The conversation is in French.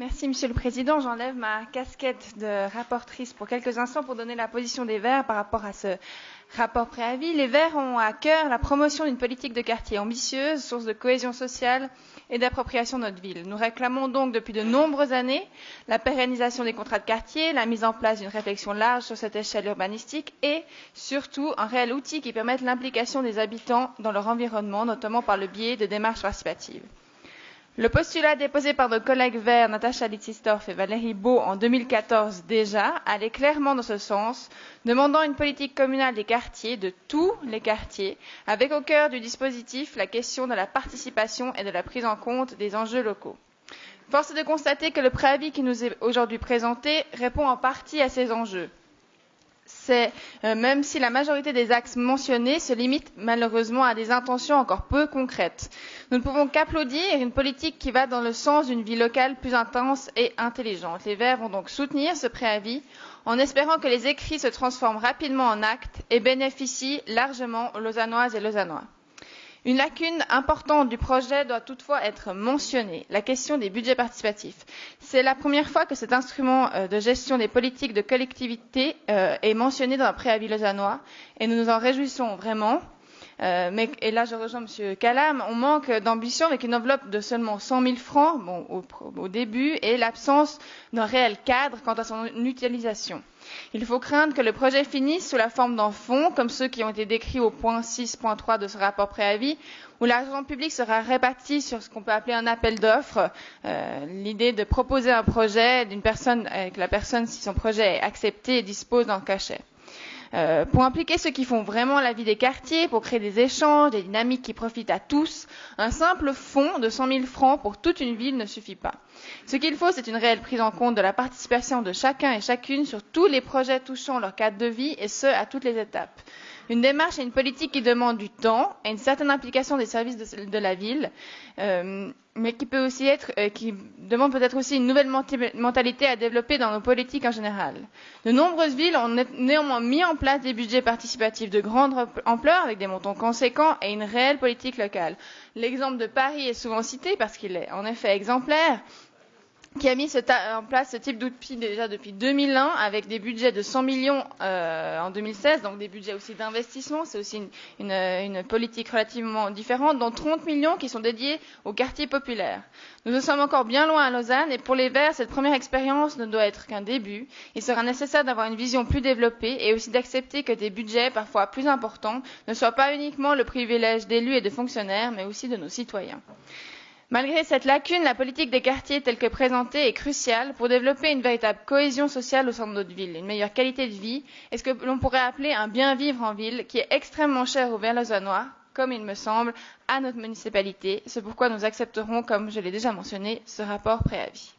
Merci Monsieur le Président. J'enlève ma casquette de rapporteure pour quelques instants pour donner la position des Verts par rapport à ce rapport préavis. Les Verts ont à cœur la promotion d'une politique de quartier ambitieuse, source de cohésion sociale et d'appropriation de notre ville. Nous réclamons donc depuis de nombreuses années la pérennisation des contrats de quartier, la mise en place d'une réflexion large sur cette échelle urbanistique et surtout un réel outil qui permette l'implication des habitants dans leur environnement, notamment par le biais de démarches participatives. Le postulat déposé par nos collègues verts Natacha Litzistorf et Valérie Beau en 2014 déjà allait clairement dans ce sens, demandant une politique communale des quartiers, de tous les quartiers, avec au cœur du dispositif la question de la participation et de la prise en compte des enjeux locaux. Force est de constater que le préavis qui nous est aujourd'hui présenté répond en partie à ces enjeux. Même si la majorité des axes mentionnés se limitent malheureusement à des intentions encore peu concrètes. Nous ne pouvons qu'applaudir une politique qui va dans le sens d'une vie locale plus intense et intelligente. Les Verts vont donc soutenir ce préavis en espérant que les écrits se transforment rapidement en actes et bénéficient largement aux Lausannoises et Lausannois. Une lacune importante du projet doit toutefois être mentionnée, la question des budgets participatifs. C'est la première fois que cet instrument de gestion des politiques de collectivité est mentionné dans un préavis lausannois et nous nous en réjouissons vraiment. Et là, je rejoins M. Calam, on manque d'ambition avec une enveloppe de seulement 100 000 francs au début et l'absence d'un réel cadre quant à son utilisation. Il faut craindre que le projet finisse sous la forme d'un fonds, comme ceux qui ont été décrits au point 6.3 de ce rapport préavis, où l'argent public sera réparti sur ce qu'on peut appeler un appel d'offres, l'idée de proposer un projet d'une personne, avec la personne, si son projet est accepté, dispose d'un cachet. Pour impliquer ceux qui font vraiment la vie des quartiers, pour créer des échanges, des dynamiques qui profitent à tous, un simple fonds de 100 000 francs pour toute une ville ne suffit pas. Ce qu'il faut, c'est une réelle prise en compte de la participation de chacun et chacune sur tous les projets touchant leur cadre de vie, et ce, à toutes les étapes. Une démarche et une politique qui demande du temps et une certaine implication des services de la ville, mais qui peut aussi qui demande peut-être aussi une nouvelle mentalité à développer dans nos politiques en général. De nombreuses villes ont néanmoins mis en place des budgets participatifs de grande ampleur avec des montants conséquents et une réelle politique locale. L'exemple de Paris est souvent cité parce qu'il est en effet exemplaire, qui a mis en place ce type d'outil déjà depuis 2001 avec des budgets de 100 millions en 2016, donc des budgets aussi d'investissement. C'est aussi une politique relativement différente, dont 30 millions qui sont dédiés aux quartiers populaires. Nous en sommes encore bien loin à Lausanne et pour les Verts, cette première expérience ne doit être qu'un début. Il sera nécessaire d'avoir une vision plus développée et aussi d'accepter que des budgets parfois plus importants ne soient pas uniquement le privilège d'élus et de fonctionnaires, mais aussi de nos citoyens. Malgré cette lacune, la politique des quartiers telle que présentée est cruciale pour développer une véritable cohésion sociale au sein de notre ville, une meilleure qualité de vie et ce que l'on pourrait appeler un bien vivre en ville qui est extrêmement cher aux Verts lausannois, comme il me semble, à notre municipalité. C'est pourquoi nous accepterons, comme je l'ai déjà mentionné, ce rapport préavis.